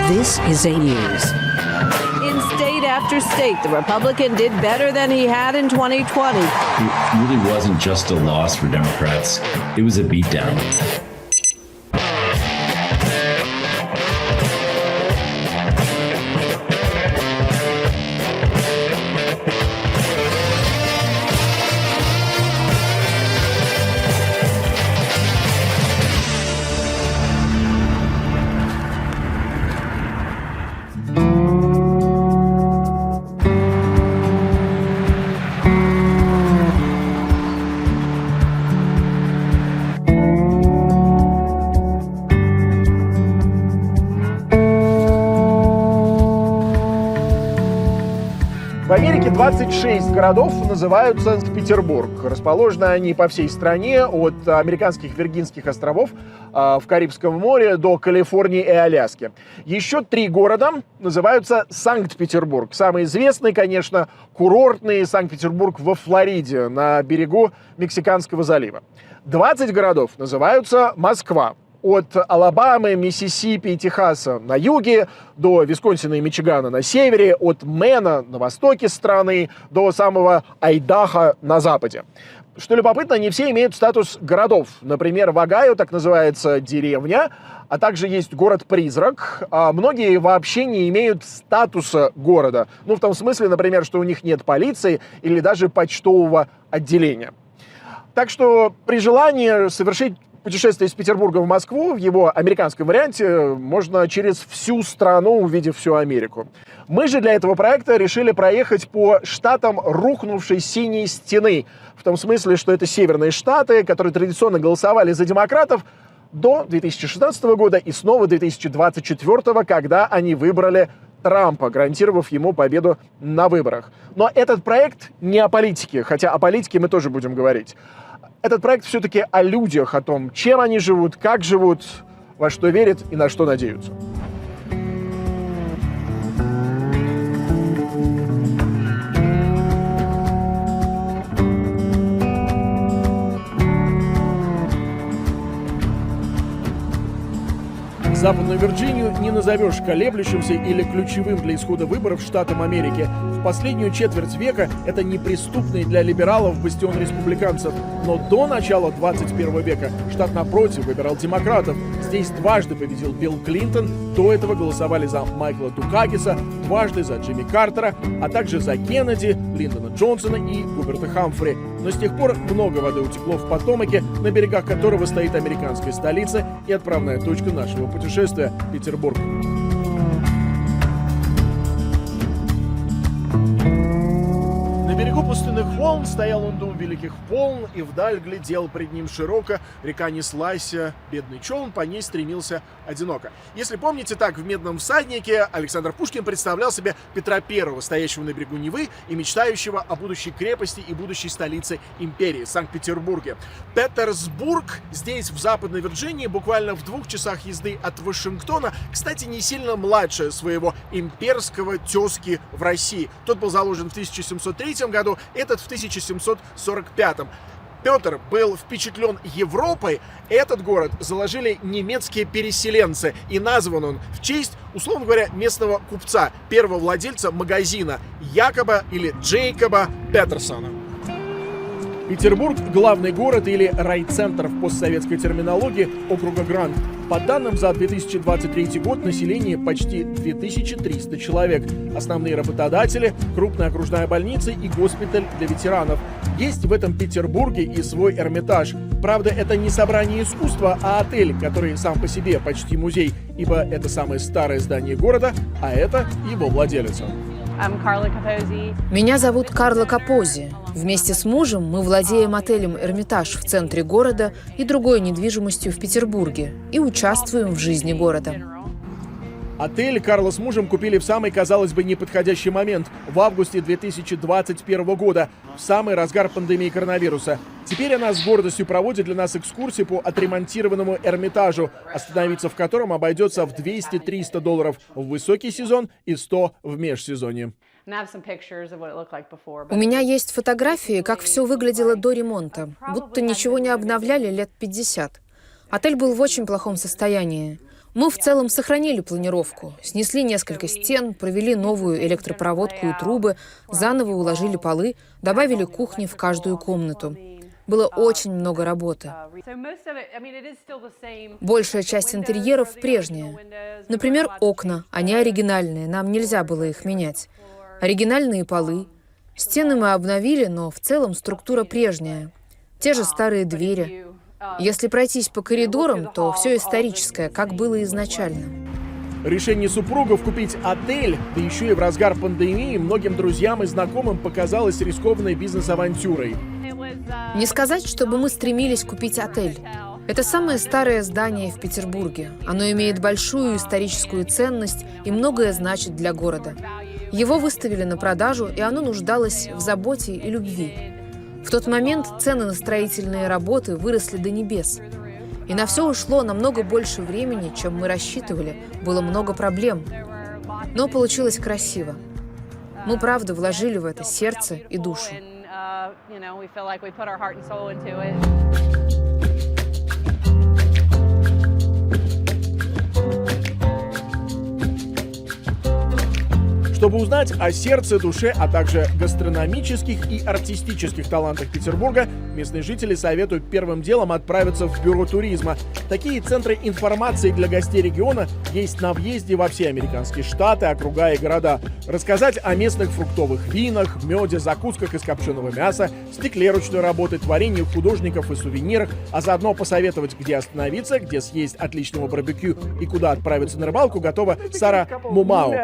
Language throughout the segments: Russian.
This is A News. In state after state, the Republican did better than he had in 2020. It really wasn't just a loss for Democrats. It was a beatdown. В Америке 26 городов называются Санкт-Петербург. Расположены они по всей стране, от американских Виргинских островов в Карибском море до Калифорнии и Аляски. Еще 3 города называются Санкт-Петербург. Самый известный, конечно, курортный Санкт-Петербург во Флориде, на берегу Мексиканского залива. 20 городов называются Москва. От Алабамы, Миссисипи и Техаса на юге до Висконсина и Мичигана на севере, от Мэна на востоке страны до самого Айдахо на западе. Что любопытно, не все имеют статус городов. Например, в Огайо так называется деревня, а также есть город-призрак. А многие вообще не имеют статуса города. Ну, в том смысле, например, что у них нет полиции или даже почтового отделения. Так что при желании совершить путешествие из Петербурга в Москву, в его американском варианте, можно через всю страну, увидев всю Америку. Мы же для этого проекта решили проехать по штатам рухнувшей синей стены. В том смысле, что это северные штаты, которые традиционно голосовали за демократов до 2016 года и снова 2024, когда они выбрали Трампа, гарантировав ему победу на выборах. Но этот проект не о политике, хотя о политике мы тоже будем говорить. Этот проект все-таки о людях, о том, чем они живут, как живут, во что верят и на что надеются. Западную Вирджинию не назовешь колеблющимся или ключевым для исхода выборов штатом Америки. В последнюю четверть века это неприступный для либералов бастион республиканцев. Но до начала 21 века штат, напротив, выбирал демократов. Здесь дважды победил Билл Клинтон, до этого голосовали за Майкла Дукакиса, дважды за Джимми Картера, а также за Кеннеди, Линдона Джонсона и Губерта Хамфри. Но с тех пор много воды утекло в Потомаке, на берегах которого стоит американская столица и отправная точка нашего путешествия – Петербург. На берегу пустынных волн стоял он дом великих волн, и вдаль глядел пред ним широко, река неслась, бедный челн по ней стремился одиноко. Если помните, так в «Медном всаднике» Александр Пушкин представлял себе Петра I, стоящего на берегу Невы и мечтающего о будущей крепости и будущей столице империи – Санкт-Петербурге. Петерсбург здесь, в Западной Вирджинии, буквально в 2 часах езды от Вашингтона, кстати, не сильно младше своего имперского тезки в России. Тот был заложен в 1703 году, этот в 1745. Петр был впечатлен Европой. Этот город заложили немецкие переселенцы, и назван он в честь, условно говоря, местного купца, первого владельца магазина Якоба или Джейкоба Петерсона. Петербург – главный город или райцентр в постсоветской терминологии округа Гранд. По данным за 2023 год население почти 2300 человек. Основные работодатели – крупная окружная больница и госпиталь для ветеранов. Есть в этом Петербурге и свой Эрмитаж. Правда, это не собрание искусства, а отель, который сам по себе почти музей, ибо это самое старое здание города, а это его владелица. Меня зовут Карла Капози. Вместе с мужем мы владеем отелем «Эрмитаж» в центре города и другой недвижимостью в Петербурге и участвуем в жизни города. Отель Карла с мужем купили в самый, казалось бы, неподходящий момент – в августе 2021 года, в самый разгар пандемии коронавируса. Теперь она с гордостью проводит для нас экскурсии по отремонтированному Эрмитажу, остановиться в котором обойдется в $200-300 в высокий сезон и $100 в межсезонье. У меня есть фотографии, как все выглядело до ремонта, будто ничего не обновляли лет 50. Отель был в очень плохом состоянии. Мы в целом сохранили планировку. Снесли несколько стен, провели новую электропроводку и трубы, заново уложили полы, добавили кухни в каждую комнату. Было очень много работы. Большая часть интерьеров прежняя. Например, окна. Они оригинальные, нам нельзя было их менять. Оригинальные полы. Стены мы обновили, но в целом структура прежняя. Те же старые двери. Если пройтись по коридорам, то все историческое, как было изначально. Решение супругов купить отель, да еще и в разгар пандемии, многим друзьям и знакомым показалось рискованной бизнес-авантюрой. Не сказать, чтобы мы стремились купить отель. Это самое старое здание в Петербурге. Оно имеет большую историческую ценность и многое значит для города. Его выставили на продажу, и оно нуждалось в заботе и любви. В тот момент цены на строительные работы выросли до небес. И на все ушло намного больше времени, чем мы рассчитывали. Было много проблем. Но получилось красиво. Мы, правда, вложили в это сердце и душу. Чтобы узнать о сердце, душе, а также гастрономических и артистических талантах Петербурга, местные жители советуют первым делом отправиться в бюро туризма. Такие центры информации для гостей региона есть на въезде во все американские штаты, округа и города. Рассказать о местных фруктовых винах, меде, закусках из копченого мяса, стекле ручной работы, творении художников и сувенирах, а заодно посоветовать, где остановиться, где съесть отличного барбекю и куда отправиться на рыбалку, готова Сара Мумау.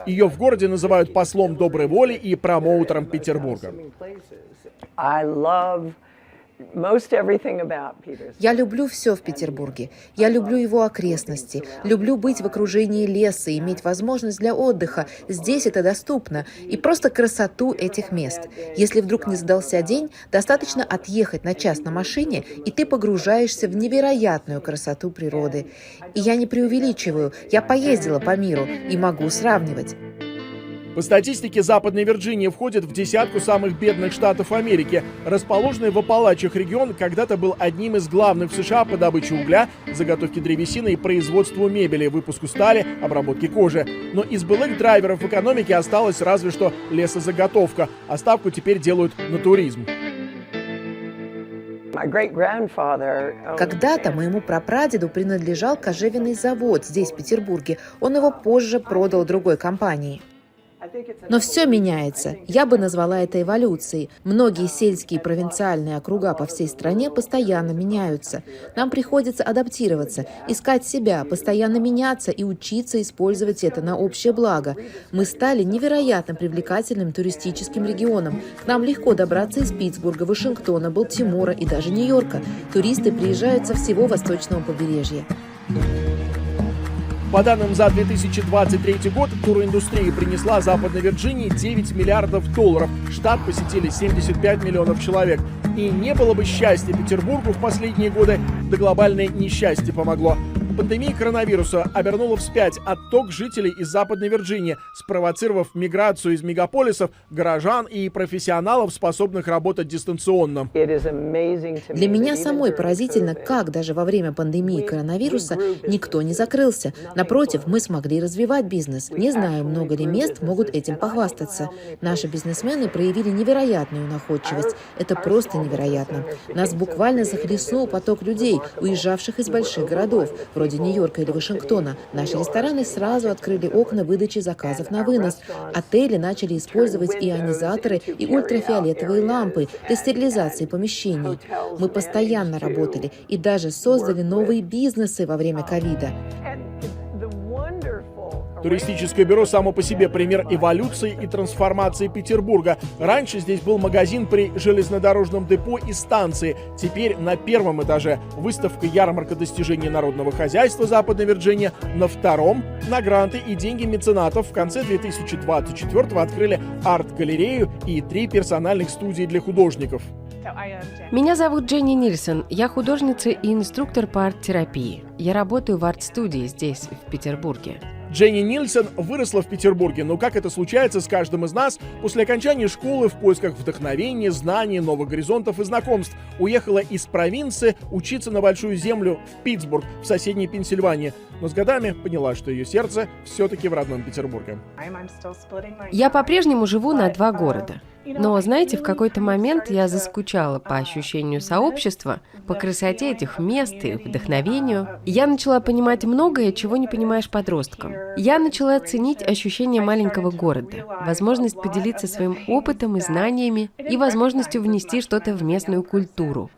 Ее в городе называют послом доброй воли и промоутером Петербурга. Я люблю все в Петербурге. Я люблю его окрестности. Люблю быть в окружении леса, иметь возможность для отдыха. Здесь это доступно. И просто красоту этих мест. Если вдруг не задался день, достаточно отъехать на час на машине, и ты погружаешься в невероятную красоту природы. И я не преувеличиваю. Я поездила по миру и могу сравнивать. По статистике, Западная Вирджиния входит в десятку самых бедных штатов Америки. Расположенный в Апалачах регион когда-то был одним из главных в США по добыче угля, заготовке древесины и производству мебели, выпуску стали, обработке кожи. Но из былых драйверов в экономике осталась разве что лесозаготовка, а ставку теперь делают на туризм. Когда-то моему прапрадеду принадлежал кожевенный завод здесь, в Петербурге. Он его позже продал другой компании. Но все меняется. Я бы назвала это эволюцией. Многие сельские и провинциальные округа по всей стране постоянно меняются. Нам приходится адаптироваться, искать себя, постоянно меняться и учиться использовать это на общее благо. Мы стали невероятно привлекательным туристическим регионом. К нам легко добраться из Питтсбурга, Вашингтона, Балтимора и даже Нью-Йорка. Туристы приезжают со всего восточного побережья. По данным за 2023 год, туриндустрия принесла Западной Вирджинии 9 миллиардов долларов. Штат посетили 75 миллионов человек. И не было бы счастья Петербургу в последние годы, да глобальное несчастье помогло. Пандемия коронавируса обернула вспять отток жителей из Западной Вирджинии, спровоцировав миграцию из мегаполисов горожан и профессионалов, способных работать дистанционно. Для меня самой поразительно, как даже во время пандемии коронавируса никто не закрылся. Напротив, мы смогли развивать бизнес. Не знаю, много ли мест могут этим похвастаться. Наши бизнесмены проявили невероятную находчивость. Это просто невероятно. Нас буквально захлестнул поток людей, уезжавших из больших городов, вроде Нью-Йорка или Вашингтона. Наши рестораны сразу открыли окна выдачи заказов на вынос. Отели начали использовать ионизаторы и ультрафиолетовые лампы для стерилизации помещений. Мы постоянно работали и даже создали новые бизнесы во время ковида. Туристическое бюро само по себе пример эволюции и трансформации Петербурга. Раньше здесь был магазин при железнодорожном депо и станции. Теперь на первом этаже выставка-ярмарка достижений народного хозяйства Западной Вирджинии. На втором – на гранты и деньги меценатов. В конце 2024-го открыли арт-галерею и 3 персональных студии для художников. Меня зовут Дженни Нильсон. Я художница и инструктор по арт-терапии. Я работаю в арт-студии здесь, в Петербурге. Дженни Нильсон выросла в Петербурге, но как это случается с каждым из нас, после окончания школы в поисках вдохновения, знаний, новых горизонтов и знакомств уехала из провинции учиться на Большую Землю в Питтсбург, в соседней Пенсильвании, но с годами поняла, что ее сердце все-таки в родном Петербурге. Я по-прежнему живу на 2 города. Но, знаете, в какой-то момент я заскучала по ощущению сообщества, по красоте этих мест и вдохновению. Я начала понимать многое, чего не понимаешь подросткам. Я начала ценить ощущение маленького города, возможность поделиться своим опытом и знаниями и возможностью внести что-то в местную культуру.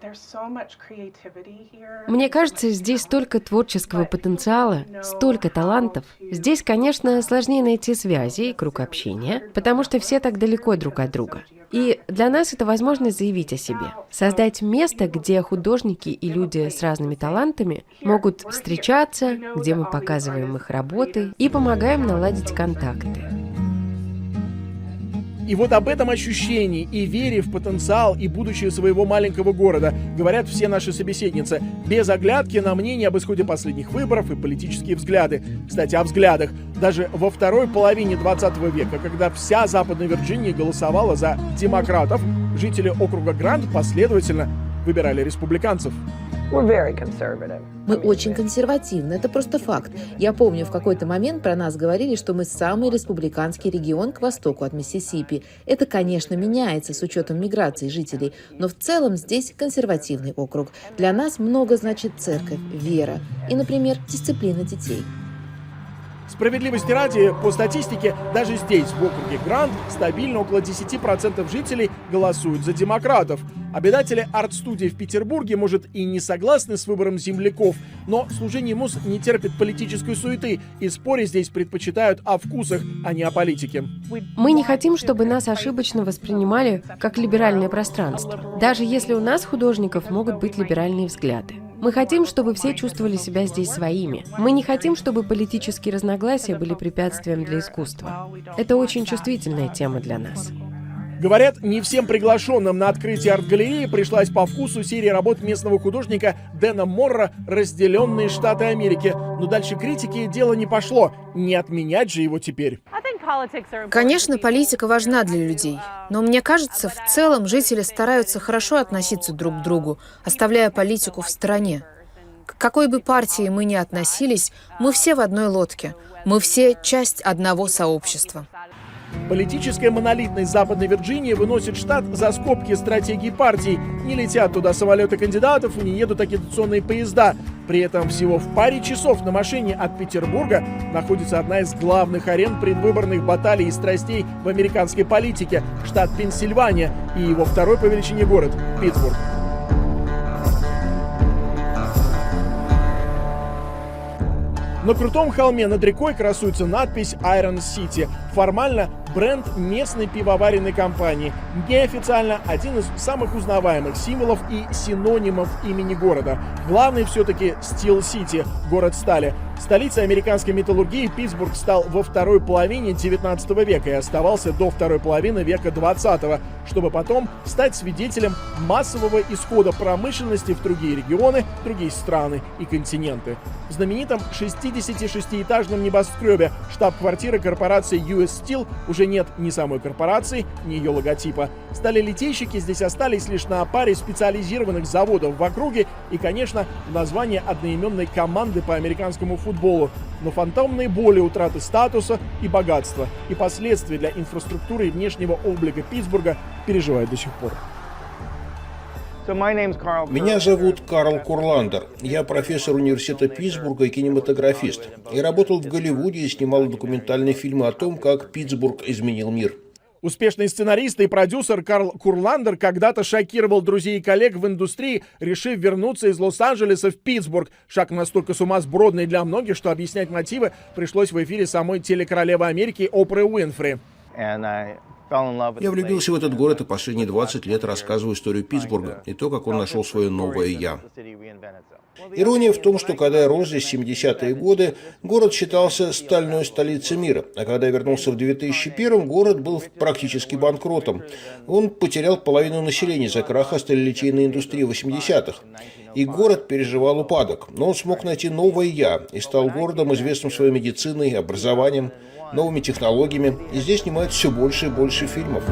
Мне кажется, здесь столько творческого потенциала, столько талантов. Здесь, конечно, сложнее найти связи и круг общения, потому что все так далеко друг от друга. И для нас это возможность заявить о себе, создать место, где художники и люди с разными талантами могут встречаться, где мы показываем их работы и помогаем наладить контакты. И вот об этом ощущении и вере в потенциал и будущее своего маленького города говорят все наши собеседницы, без оглядки на мнение об исходе последних выборов и политические взгляды. Кстати, о взглядах. Даже во второй половине 20 века, когда вся Западная Вирджиния голосовала за демократов, жители округа Грант последовательно выбирали республиканцев. Мы очень консервативны, это просто факт. Я помню, в какой-то момент про нас говорили, что мы самый республиканский регион к востоку от Миссисипи. Это, конечно, меняется с учетом миграции жителей, но в целом здесь консервативный округ. Для нас много значит церковь, вера и, например, дисциплина детей. Справедливости ради, по статистике, даже здесь, в округе Грант, стабильно около 10% жителей голосуют за демократов. Обитатели арт-студии в Петербурге, может, и не согласны с выбором земляков, но служение МУЗ не терпит политической суеты, и споры здесь предпочитают о вкусах, а не о политике. Мы не хотим, чтобы нас ошибочно воспринимали как либеральное пространство, даже если у нас, художников, могут быть либеральные взгляды. Мы хотим, чтобы все чувствовали себя здесь своими. Мы не хотим, чтобы политические разногласия были препятствием для искусства. Это очень чувствительная тема для нас. Говорят, не всем приглашенным на открытие арт-галереи пришлась по вкусу серия работ местного художника Дэна Морра «Разделенные Штаты Америки». Но дальше критики дело не пошло. Не отменять же его теперь. Конечно, политика важна для людей, но мне кажется, в целом жители стараются хорошо относиться друг к другу, оставляя политику в стороне. К какой бы партии мы ни относились, мы все в одной лодке, мы все часть одного сообщества. Политическая монолитность Западной Вирджинии выносит штат за скобки стратегии партий. Не летят туда самолеты кандидатов и не едут агитационные поезда. При этом всего в паре часов на машине от Петербурга находится одна из главных арен предвыборных баталий и страстей в американской политике – штат Пенсильвания и его второй по величине город – Питтсбург. На крутом холме над рекой красуется надпись Iron City. Формально бренд местной пивоваренной компании. Неофициально один из самых узнаваемых символов и синонимов имени города. Главный все-таки Steel City, город стали. Столицей американской металлургии Питтсбург стал во второй половине 19 века и оставался до второй половины века 20-го, чтобы потом стать свидетелем массового исхода промышленности в другие регионы, другие страны и континенты. В знаменитом 66-этажном небоскребе штаб-квартиры корпорации US Steel уже нет ни самой корпорации, ни ее логотипа. Сталелитейщики здесь остались лишь на паре специализированных заводов в округе и, конечно, в названии одноименной команды по американскому футболу. Но фантомные боли утраты статуса и богатства и последствия для инфраструктуры и внешнего облика Питтсбурга переживают до сих пор. Меня зовут Карл Курландер. Я профессор университета Питтсбурга и кинематографист. Я работал в Голливуде и снимал документальные фильмы о том, как Питтсбург изменил мир. Успешный сценарист и продюсер Карл Курландер когда-то шокировал друзей и коллег в индустрии, решив вернуться из Лос-Анджелеса в Питтсбург. Шаг настолько сумасбродный для многих, что объяснять мотивы пришлось в эфире самой телекоролевы Америки Опры Уинфри. Я влюбился в этот город и последние 20 лет рассказываю историю Питтсбурга и то, как он нашел свое новое «я». Ирония в том, что когда я рос здесь в 70-е годы, город считался стальной столицей мира, а когда я вернулся в 2001, город был практически банкротом. Он потерял половину населения из-за краха сталелитейной индустрии в 80-х. И город переживал упадок, но он смог найти новое «я» и стал городом, известным своей медициной, образованием, новыми технологиями, и здесь снимают все больше и больше фильмов.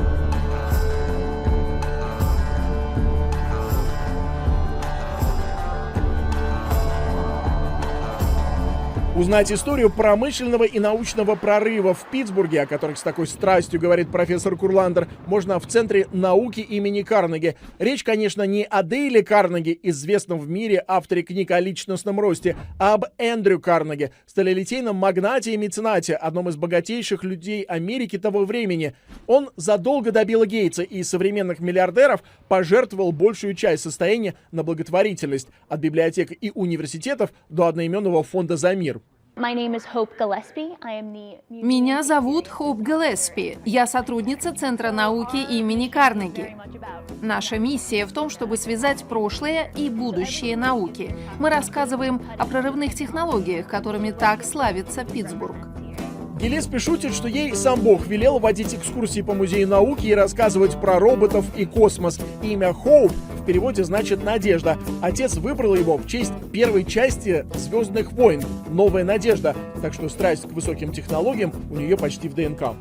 Узнать историю промышленного и научного прорыва в Питтсбурге, о которых с такой страстью говорит профессор Курландер, можно в Центре науки имени Карнеги. Речь, конечно, не о Дейле Карнеги, известном в мире авторе книг о личностном росте, а об Эндрю Карнеги, сталелитейном магнате и меценате, одном из богатейших людей Америки того времени. Он задолго до Билла Гейтса и современных миллиардеров пожертвовал большую часть состояния на благотворительность, от библиотек и университетов до одноименного фонда «За мир». Меня зовут Хоуп Гиллеспи. Я сотрудница Центра науки имени Карнеги. Наша миссия в том, чтобы связать прошлое и будущее науки. Мы рассказываем о прорывных технологиях, которыми так славится Питтсбург. Гиллеспи шутит, что ей сам Бог велел водить экскурсии по музею науки и рассказывать про роботов и космос. Имя Хоуп в переводе значит «надежда». Отец выбрал его в честь первой части «Звездных войн» «Новая надежда». Так что страсть к высоким технологиям у нее почти в ДНК.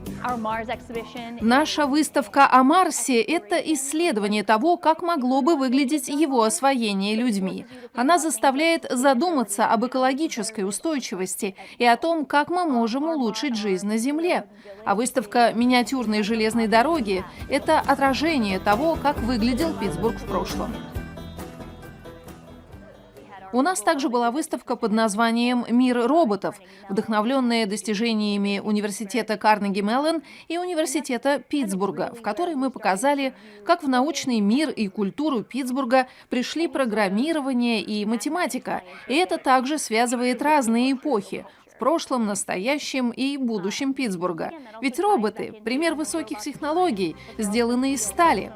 Наша выставка о Марсе – это исследование того, как могло бы выглядеть его освоение людьми. Она заставляет задуматься об экологической устойчивости и о том, как мы можем улучшить жизнь на Земле. А выставка «Миниатюрные железные дороги» – это отражение того, как выглядел Питтсбург в прошлом. У нас также была выставка под названием «Мир роботов», вдохновленная достижениями университета Карнеги-Меллон и университета Питтсбурга, в которой мы показали, как в научный мир и культуру Питтсбурга пришли программирование и математика, и это также связывает разные эпохи – в прошлом, настоящем и будущем Питтсбурга. Ведь роботы – пример высоких технологий, сделанные из стали.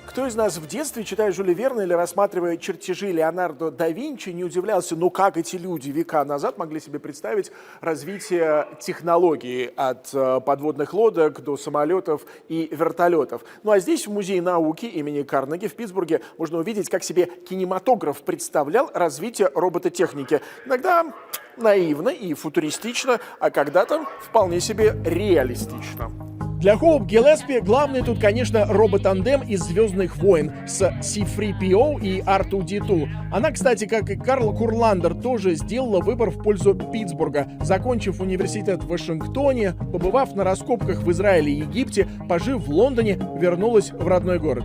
Кто из нас в детстве, читая Жюля Верна или рассматривая чертежи Леонардо да Винчи, не удивлялся, ну как эти люди века назад могли себе представить развитие технологий от подводных лодок до самолетов и вертолетов. Ну а здесь, в Музее науки имени Карнеги в Питтсбурге, можно увидеть, как себе кинематограф представлял развитие робототехники. Иногда наивно и футуристично, а когда-то вполне себе реалистично. Для Хоуп Гиллеспи главный тут, конечно, робот-тандем из «Звездных войн» с C-3PO и R2-D2. Она, кстати, как и Карл Курландер, тоже сделала выбор в пользу Питтсбурга, закончив университет в Вашингтоне, побывав на раскопках в Израиле и Египте, пожив в Лондоне, вернулась в родной город.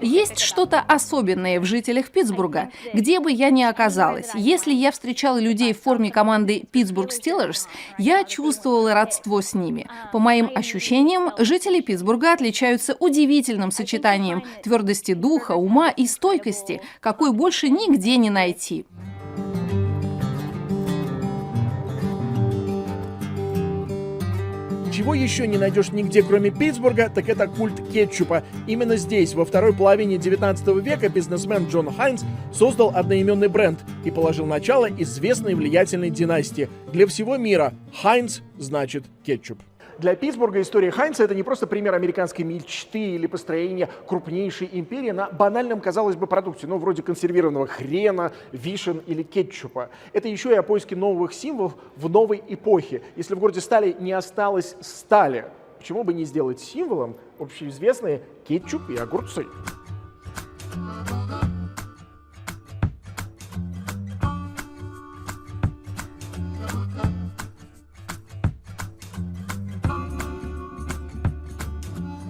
Есть что-то особенное в жителях Питтсбурга, где бы я ни оказалась. Если я встречала людей в форме команды Pittsburgh Steelers, я чувствовала родство с ними. По моим ощущениям, жители Питтсбурга отличаются удивительным сочетанием твердости духа, ума и стойкости, какой больше нигде не найти. Чего еще не найдешь нигде, кроме Питтсбурга, так это культ кетчупа. Именно здесь, во второй половине 19 века, бизнесмен Джон Хайнц создал одноименный бренд и положил начало известной влиятельной династии. Для всего мира Хайнц значит кетчуп. Для Питтсбурга история Хайнца – это не просто пример американской мечты или построения крупнейшей империи на банальном, казалось бы, продукте, ну, вроде консервированного хрена, вишен или кетчупа. Это еще и о поиске новых символов в новой эпохе. Если в городе Стали не осталось стали, почему бы не сделать символом общеизвестные кетчуп и огурцы?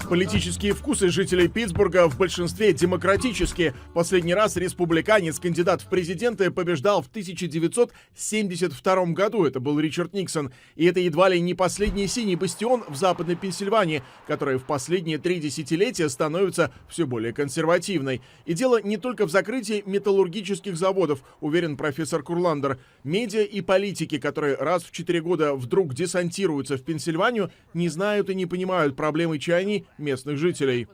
Политические вкусы жителей Питтсбурга в большинстве демократические. Последний раз республиканец, кандидат в президенты, побеждал в 1972 году. Это был Ричард Никсон. И это едва ли не последний синий бастион в Западной Пенсильвании, которая в последние 3 десятилетия становится все более консервативной. И дело не только в закрытии металлургических заводов, уверен профессор Курландер. Медиа и политики, которые раз в 4 года вдруг десантируются в Пенсильванию, не знают и не понимают проблемы чаяний местных жителей.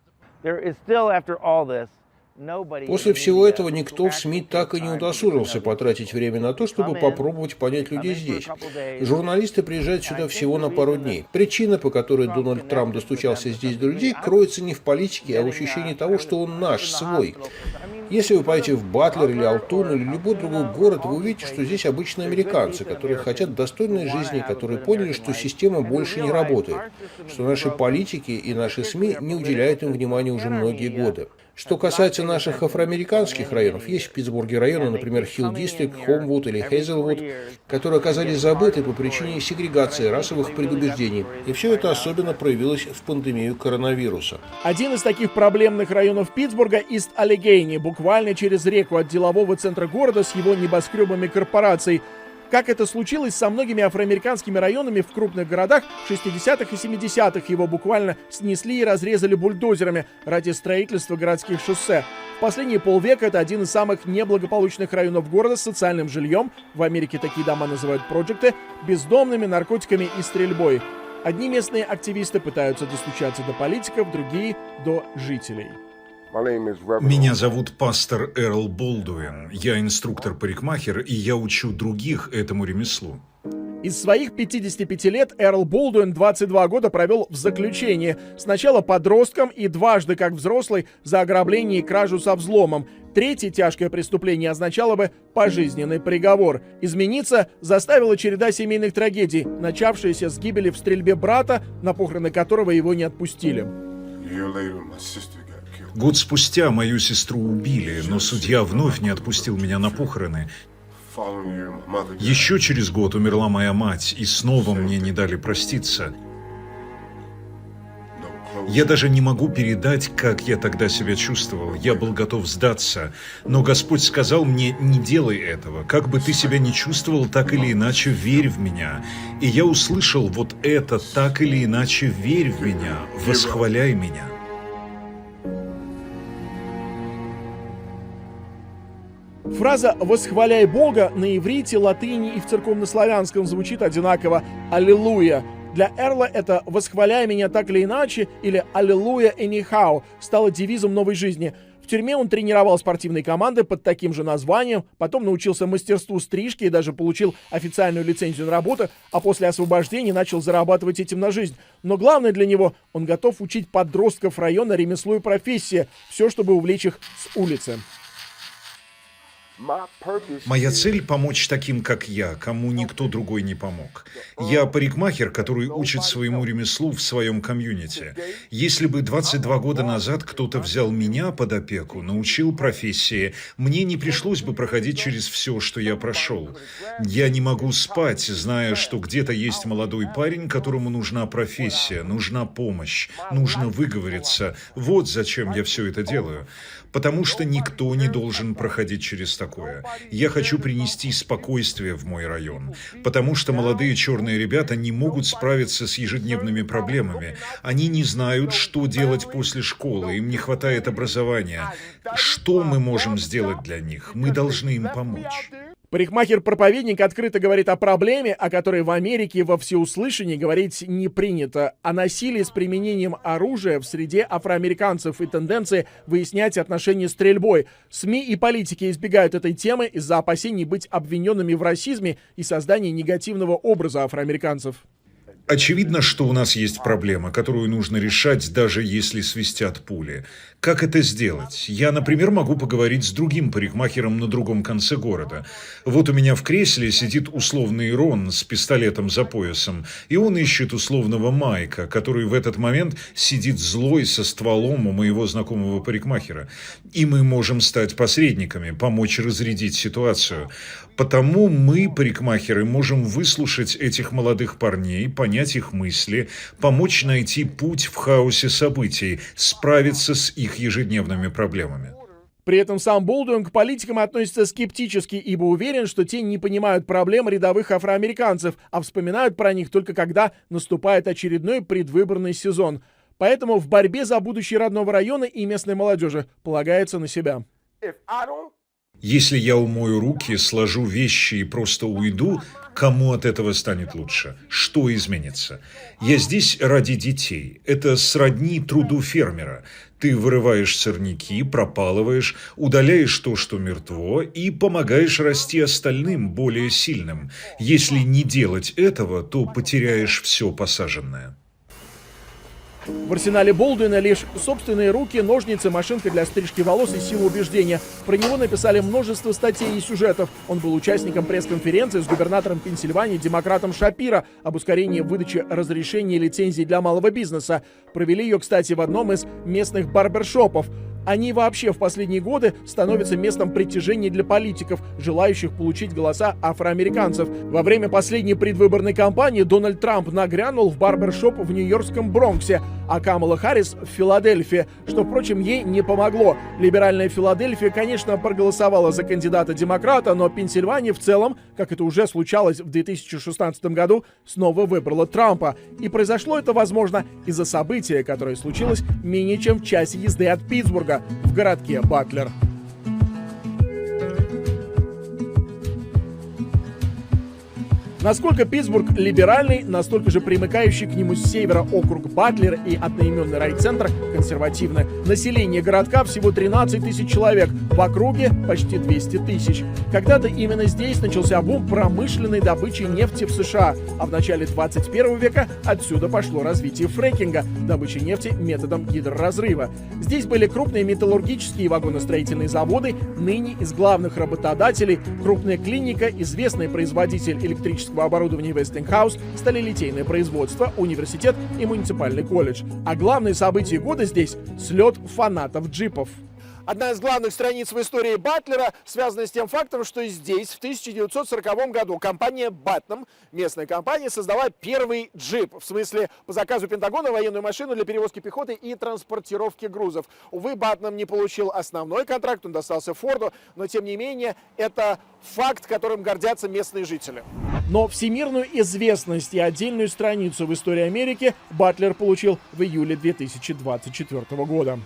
После всего этого никто в СМИ так и не удосужился потратить время на то, чтобы попробовать понять людей здесь. Журналисты приезжают сюда всего на пару дней. Причина, по которой Дональд Трамп достучался здесь до людей, кроется не в политике, а в ощущении того, что он наш, свой. Если вы поедете в Батлер или Алтун или любой другой город, вы увидите, что здесь обычные американцы, которые хотят достойной жизни, которые поняли, что система больше не работает, что наши политики и наши СМИ не уделяют им внимания уже многие годы. Что касается наших афроамериканских районов, есть в Питтсбурге районы, например, Хилл-Дистрикт, Хомвуд или Хейзелвуд, которые оказались забыты по причине сегрегации, расовых предубеждений. И все это особенно проявилось в пандемию коронавируса. Один из таких проблемных районов Питтсбурга – Ист-Аллегейни, буквально через реку от делового центра города с его небоскребами корпораций. Как это случилось со многими афроамериканскими районами в крупных городах, в 60-х и 70-х его буквально снесли и разрезали бульдозерами ради строительства городских шоссе. В последние полвека это один из самых неблагополучных районов города с социальным жильем, в Америке такие дома называют проекты, бездомными, наркотиками и стрельбой. Одни местные активисты пытаются достучаться до политиков, другие – до жителей. Меня зовут пастор Эрл Болдуин. Я инструктор-парикмахер, и я учу других этому ремеслу. Из своих 55 лет Эрл Болдуин 22 года провел в заключении. Сначала подростком и дважды как взрослый за ограбление и кражу со взломом. Третье тяжкое преступление означало бы пожизненный приговор. Измениться заставила череда семейных трагедий, начавшаяся с гибели в стрельбе брата, на похороны которого его не отпустили. Год спустя мою сестру убили, но судья вновь не отпустил меня на похороны. Еще через год умерла моя мать, и снова мне не дали проститься. Я даже не могу передать, как я тогда себя чувствовал. Я был готов сдаться. Но Господь сказал мне: не делай этого. Как бы ты себя не чувствовал, так или иначе верь в меня. И я услышал вот это: так или иначе верь в меня, восхваляй меня. Фраза «восхваляй Бога» на иврите, латыни и в церковнославянском звучит одинаково «Аллилуйя». Для Эрла это «восхваляй меня так или иначе» или «Аллилуйя anyhow» стало девизом новой жизни. В тюрьме он тренировал спортивные команды под таким же названием, потом научился мастерству стрижки и даже получил официальную лицензию на работу, а после освобождения начал зарабатывать этим на жизнь. Но главное для него – он готов учить подростков района ремеслу и профессии, все, чтобы увлечь их с улицы. Моя цель – помочь таким, как я, кому никто другой не помог. Я парикмахер, который учит своему ремеслу в своем комьюнити. Если бы 22 года назад кто-то взял меня под опеку, научил профессии, мне не пришлось бы проходить через все, что я прошел. Я не могу спать, зная, что где-то есть молодой парень, которому нужна профессия, нужна помощь, нужно выговориться. Вот зачем я все это делаю. Потому что никто не должен проходить через такое. Я хочу принести спокойствие в мой район. Потому что молодые черные ребята не могут справиться с ежедневными проблемами. Они не знают, что делать после школы. Им не хватает образования. Что мы можем сделать для них? Мы должны им помочь. Парикмахер-проповедник открыто говорит о проблеме, о которой в Америке во всеуслышании говорить не принято, о насилии с применением оружия в среде афроамериканцев и тенденции выяснять отношения стрельбой. СМИ и политики избегают этой темы из-за опасений быть обвиненными в расизме и создании негативного образа афроамериканцев. Очевидно, что у нас есть проблема, которую нужно решать, даже если свистят пули. Как это сделать? Я, например, могу поговорить с другим парикмахером на другом конце города. Вот у меня в кресле сидит условный Рон с пистолетом за поясом, и он ищет условного Майка, который в этот момент сидит злой со стволом у моего знакомого парикмахера. И мы можем стать посредниками, помочь разрядить ситуацию. Потому мы, парикмахеры, можем выслушать этих молодых парней, понять, понять их мысли, помочь найти путь в хаосе событий, справиться с их ежедневными проблемами. При этом сам Болдуин к политикам относится скептически, ибо уверен, что те не понимают проблем рядовых афроамериканцев, а вспоминают про них только когда наступает очередной предвыборный сезон. Поэтому в борьбе за будущее родного района и местной молодежи полагается на себя. Если я умою руки, сложу вещи и просто уйду, кому от этого станет лучше? Что изменится? Я здесь ради детей. Это сродни труду фермера. Ты вырываешь сорняки, пропалываешь, удаляешь то, что мертво, и помогаешь расти остальным, более сильным. Если не делать этого, то потеряешь все посаженное. В арсенале Болдуина лишь собственные руки, ножницы, машинка для стрижки волос и сила убеждения. Про него написали множество статей и сюжетов. Он был участником пресс-конференции с губернатором Пенсильвании демократом Шапиро об ускорении выдачи разрешений и лицензий для малого бизнеса. Провели ее, кстати, в одном из местных барбершопов. Они вообще в последние годы становятся местом притяжения для политиков, желающих получить голоса афроамериканцев. Во время последней предвыборной кампании Дональд Трамп нагрянул в барбершоп в нью-йоркском Бронксе, а Камала Харрис в Филадельфии, что, впрочем, ей не помогло. Либеральная Филадельфия, конечно, проголосовала за кандидата-демократа, но Пенсильвания в целом, как это уже случалось в 2016 году, снова выбрала Трампа. И произошло это, возможно, из-за события, которое случилось менее чем в часе езды от Питтсбурга, в городке Батлер. Насколько Питтсбург либеральный, настолько же примыкающий к нему с севера округ Батлер и одноименный райцентр консервативны. Население городка всего 13 тысяч человек, в округе почти 200 тысяч. Когда-то именно здесь начался бум промышленной добычи нефти в США, а в начале 21 века отсюда пошло развитие фрекинга, добычи нефти методом гидроразрыва. Здесь были крупные металлургические и вагоностроительные заводы, ныне из главных работодателей крупная клиника, известный производитель электрического оборудования Westinghouse, сталелитейное производство, университет и муниципальный колледж. А главное событие года здесь – слет фанатов джипов. Одна из главных страниц в истории Батлера связана с тем фактом, что здесь в 1940 году компания Батнам, местная компания, создала первый джип, в смысле по заказу Пентагона, военную машину для перевозки пехоты и транспортировки грузов. Увы, Батнам не получил основной контракт, он достался Форду, но тем не менее это факт, которым гордятся местные жители. Но всемирную известность и отдельную страницу в истории Америки Батлер получил в июле 2024 года.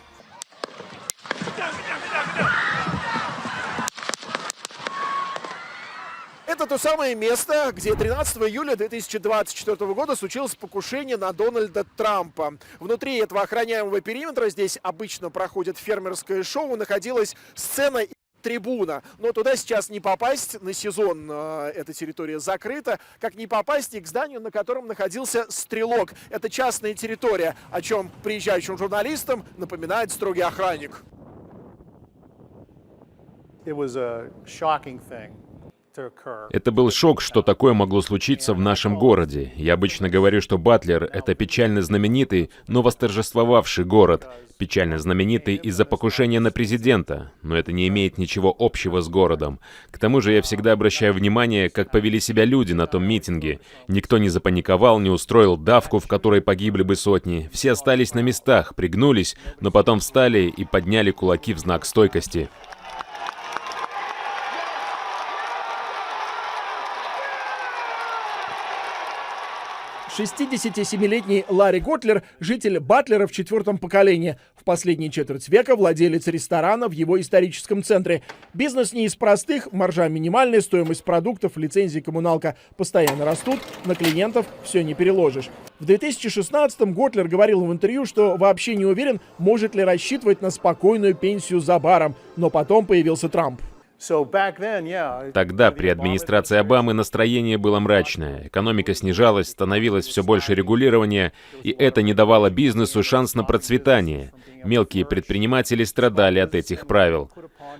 Это то самое место, где 13 июля 2024 года случилось покушение на Дональда Трампа. Внутри этого охраняемого периметра, здесь обычно проходит фермерское шоу, находилась сцена и трибуна. Но туда сейчас не попасть, на сезон эта территория закрыта, как не попасть и к зданию, на котором находился стрелок. Это частная территория, о чем приезжающим журналистам напоминает строгий охранник. Это был шок, что такое могло случиться в нашем городе. Я обычно говорю, что Батлер — это печально знаменитый, но восторжествовавший город. Печально знаменитый из-за покушения на президента, но это не имеет ничего общего с городом. К тому же я всегда обращаю внимание, как повели себя люди на том митинге. Никто не запаниковал, не устроил давку, в которой погибли бы сотни. Все остались на местах, пригнулись, но потом встали и подняли кулаки в знак стойкости. — 67-летний Ларри Готлер, житель Батлера в 4-м поколении. В последние четверть века владелец ресторана в его историческом центре. Бизнес не из простых, маржа минимальная, стоимость продуктов, лицензии, коммуналка постоянно растут, на клиентов все не переложишь. В 2016-м Готлер говорил в интервью, что вообще не уверен, может ли рассчитывать на спокойную пенсию за баром, но потом появился Трамп. Тогда, при администрации Обамы, настроение было мрачное. Экономика снижалась, становилось все больше регулирования, и это не давало бизнесу шанс на процветание. Мелкие предприниматели страдали от этих правил.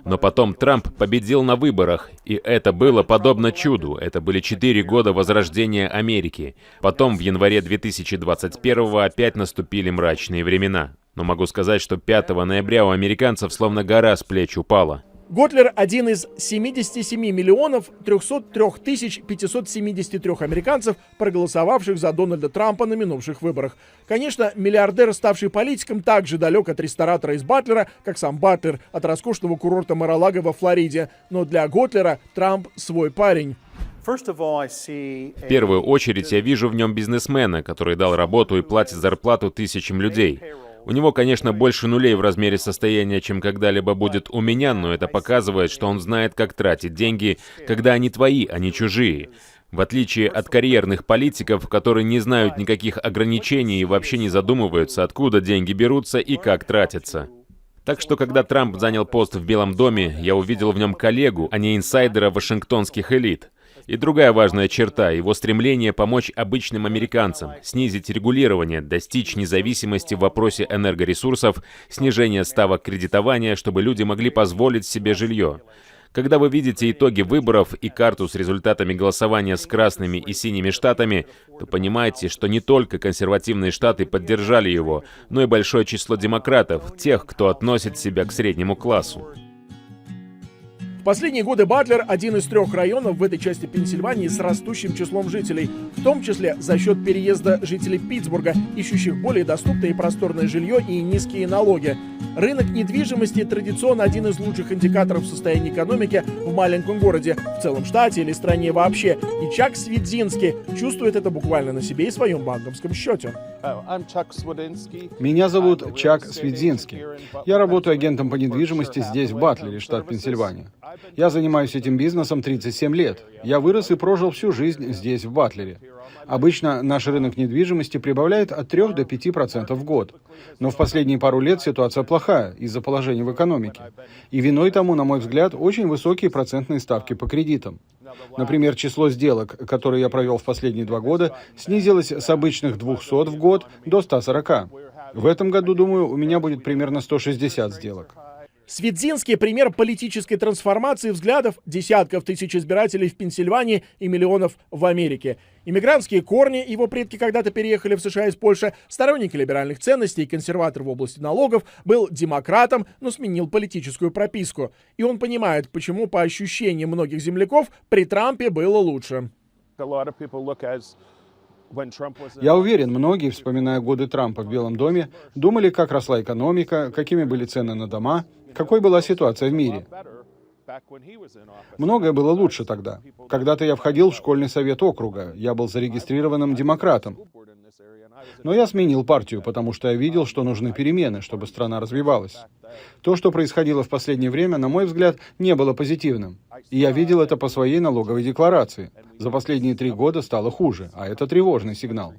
Но потом Трамп победил на выборах, и это было подобно чуду. Это были 4 года возрождения Америки. Потом, в январе 2021-го, опять наступили мрачные времена. Но могу сказать, что 5 ноября у американцев словно гора с плеч упала. Готлер – один из 77 миллионов 303 тысяч 573 американцев, проголосовавших за Дональда Трампа на минувших выборах. Конечно, миллиардер, ставший политиком, так же далек от ресторатора из Батлера, как сам Батлер от роскошного курорта Мар-а-Лаго во Флориде. Но для Готлера Трамп свой парень. В первую очередь я вижу в нем бизнесмена, который дал работу и платит зарплату тысячам людей. У него, конечно, больше нулей в размере состояния, чем когда-либо будет у меня, но это показывает, что он знает, как тратить деньги, когда они твои, а не чужие. В отличие от карьерных политиков, которые не знают никаких ограничений и вообще не задумываются, откуда деньги берутся и как тратятся. Так что, когда Трамп занял пост в Белом доме, я увидел в нем коллегу, а не инсайдера вашингтонских элит. И другая важная черта — его стремление помочь обычным американцам, снизить регулирование, достичь независимости в вопросе энергоресурсов, снижение ставок кредитования, чтобы люди могли позволить себе жилье. Когда вы видите итоги выборов и карту с результатами голосования с красными и синими штатами, то понимаете, что не только консервативные штаты поддержали его, но и большое число демократов, тех, кто относит себя к среднему классу. В последние годы Батлер – один из 3 районов в этой части Пенсильвании с растущим числом жителей, в том числе за счет переезда жителей Питтсбурга, ищущих более доступное и просторное жилье и низкие налоги. Рынок недвижимости традиционно один из лучших индикаторов состояния экономики в маленьком городе, в целом штате или стране вообще. И Чак Свидзинский чувствует это буквально на себе и своем банковском счете. Меня зовут Чак Свидзинский. Я работаю агентом по недвижимости здесь, в Батлере, штат Пенсильвания. Я занимаюсь этим бизнесом 37 лет. Я вырос и прожил всю жизнь здесь, в Батлере. Обычно наш рынок недвижимости прибавляет от 3 до 5% в год. Но в последние пару лет ситуация плохая из-за положения в экономике. И виной тому, на мой взгляд, очень высокие процентные ставки по кредитам. Например, число сделок, которые я провел в последние 2 года, снизилось с обычных 200 в год до 140. В этом году, думаю, у меня будет примерно 160 сделок. Свидзинский – пример политической трансформации взглядов десятков тысяч избирателей в Пенсильвании и миллионов в Америке. Иммигрантские корни, его предки когда-то переехали в США из Польши, сторонник либеральных ценностей и консерватор в области налогов, был демократом, но сменил политическую прописку. И он понимает, почему, по ощущениям многих земляков, при Трампе было лучше. Я уверен, многие, вспоминая годы Трампа в Белом доме, думали, как росла экономика, какими были цены на дома, какой была ситуация в мире. Многое было лучше тогда. Когда-то я входил в школьный совет округа, я был зарегистрированным демократом. Но я сменил партию, потому что я видел, что нужны перемены, чтобы страна развивалась. То, что происходило в последнее время, на мой взгляд, не было позитивным. И я видел это по своей налоговой декларации. За последние 3 года стало хуже, а это тревожный сигнал.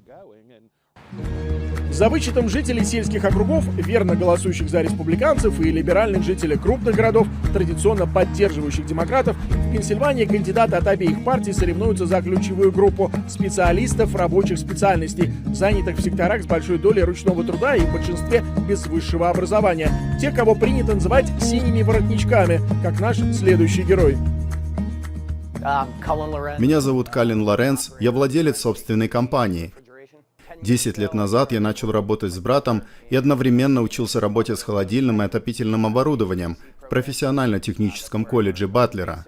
За вычетом жителей сельских округов, верно голосующих за республиканцев, и либеральных жителей крупных городов, традиционно поддерживающих демократов, в Пенсильвании кандидаты от обеих партий соревнуются за ключевую группу специалистов рабочих специальностей, занятых в секторах с большой долей ручного труда и в большинстве без высшего образования. Те, кого принято называть синими воротничками, как наш следующий герой. Меня зовут Калин Лоренс, я владелец собственной компании. 10 лет назад я начал работать с братом и одновременно учился работе с холодильным и отопительным оборудованием в профессионально-техническом колледже Батлера.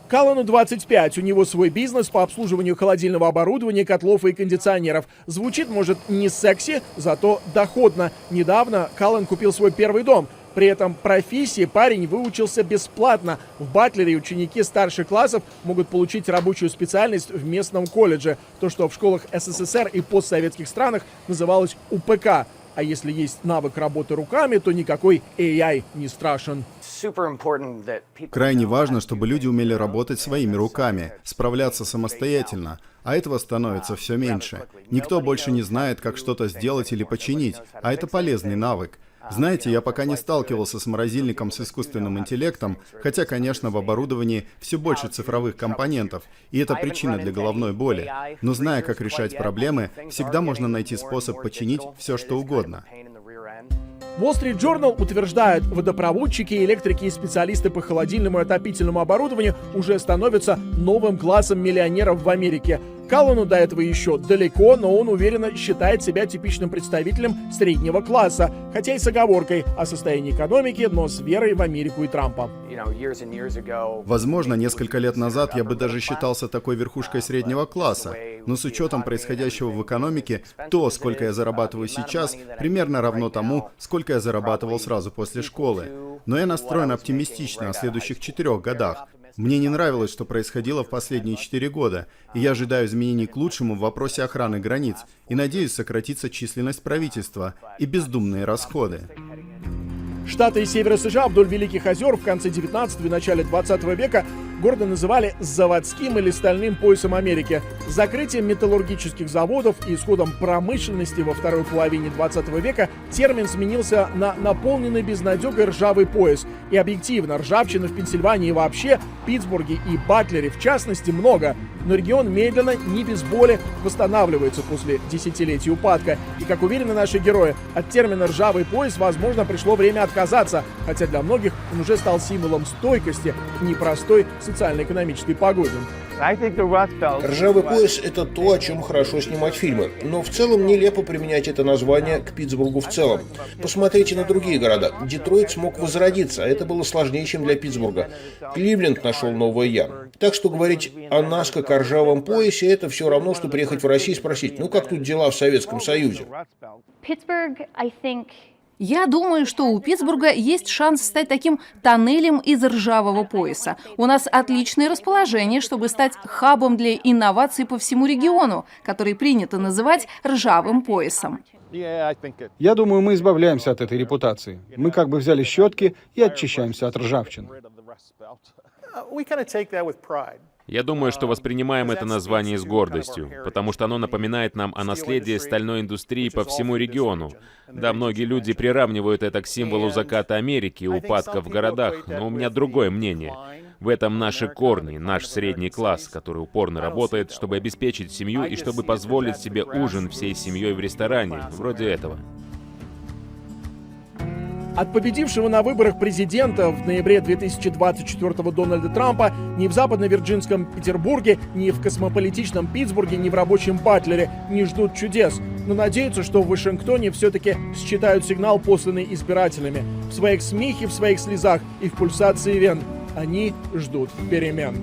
Калану 25, у него свой бизнес по обслуживанию холодильного оборудования, котлов и кондиционеров. Звучит, может, не секси, зато доходно. Недавно Калан купил свой первый дом. При этом профессии парень выучился бесплатно. В Батлере ученики старших классов могут получить рабочую специальность в местном колледже. То, что в школах СССР и постсоветских странах называлось УПК. А если есть навык работы руками, то никакой AI не страшен. Крайне важно, чтобы люди умели работать своими руками, справляться самостоятельно. А этого становится все меньше. Никто больше не знает, как что-то сделать или починить, а это полезный навык. Знаете, я пока не сталкивался с морозильником с искусственным интеллектом, хотя, конечно, в оборудовании все больше цифровых компонентов, и это причина для головной боли. Но зная, как решать проблемы, всегда можно найти способ починить все, что угодно. Wall Street Journal утверждает, водопроводчики, электрики и специалисты по холодильному и отопительному оборудованию уже становятся новым классом миллионеров в Америке. Каллану до этого еще далеко, но он уверенно считает себя типичным представителем среднего класса, хотя и с оговоркой о состоянии экономики, но с верой в Америку и Трампа. Возможно, несколько лет назад я бы даже считался такой верхушкой среднего класса, но с учетом происходящего в экономике, то, сколько я зарабатываю сейчас, примерно равно тому, сколько я зарабатывал сразу после школы. Но я настроен оптимистично о следующих 4 годах. Мне не нравилось, что происходило в последние 4 года, и я ожидаю изменений к лучшему в вопросе охраны границ и надеюсь, сократится численность правительства и бездумные расходы. Штаты и севера США вдоль Великих озер в конце 19 и начале 20 века гордо называли заводским или стальным поясом Америки. С закрытием металлургических заводов и исходом промышленности во второй половине 20 века термин сменился на наполненный безнадегой ржавый пояс. И объективно, ржавчины в Пенсильвании вообще, Питтсбурге и Батлере в частности много. Но регион медленно, не без боли, восстанавливается после десятилетий упадка. И, как уверены наши герои, от термина «ржавый пояс», возможно, пришло время отказаться, хотя для многих он уже стал символом стойкости в непростой социально-экономической погоде. Ржавый пояс — это то, о чем хорошо снимать фильмы. Но в целом нелепо применять это название к Питтсбургу в целом. Посмотрите на другие города. Детройт смог возродиться, а это было сложнее, чем для Питтсбурга. Кливленд нашел новое «я». Так что говорить о нас как о ржавом поясе — это все равно, что приехать в Россию и спросить, ну как тут дела в Советском Союзе? Я думаю, что у Питтсбурга есть шанс стать таким тоннелем из ржавого пояса. У нас отличное расположение, чтобы стать хабом для инноваций по всему региону, который принято называть ржавым поясом. Я думаю, мы избавляемся от этой репутации. Мы как бы взяли щетки и очищаемся от ржавчины. Я думаю, что воспринимаем это название с гордостью, потому что оно напоминает нам о наследии стальной индустрии по всему региону. Да, многие люди приравнивают это к символу заката Америки и упадка в городах, но у меня другое мнение. В этом наши корни, наш средний класс, который упорно работает, чтобы обеспечить семью и чтобы позволить себе ужин всей семьей в ресторане, вроде этого. От победившего на выборах президента в ноябре 2024-го Дональда Трампа ни в западно-вирджинском Петербурге, ни в космополитичном Питтсбурге, ни в рабочем Батлере не ждут чудес. Но надеются, что в Вашингтоне все-таки считают сигнал, посланный избирателями. В своих смехе, в своих слезах и в пульсации вен они ждут перемен.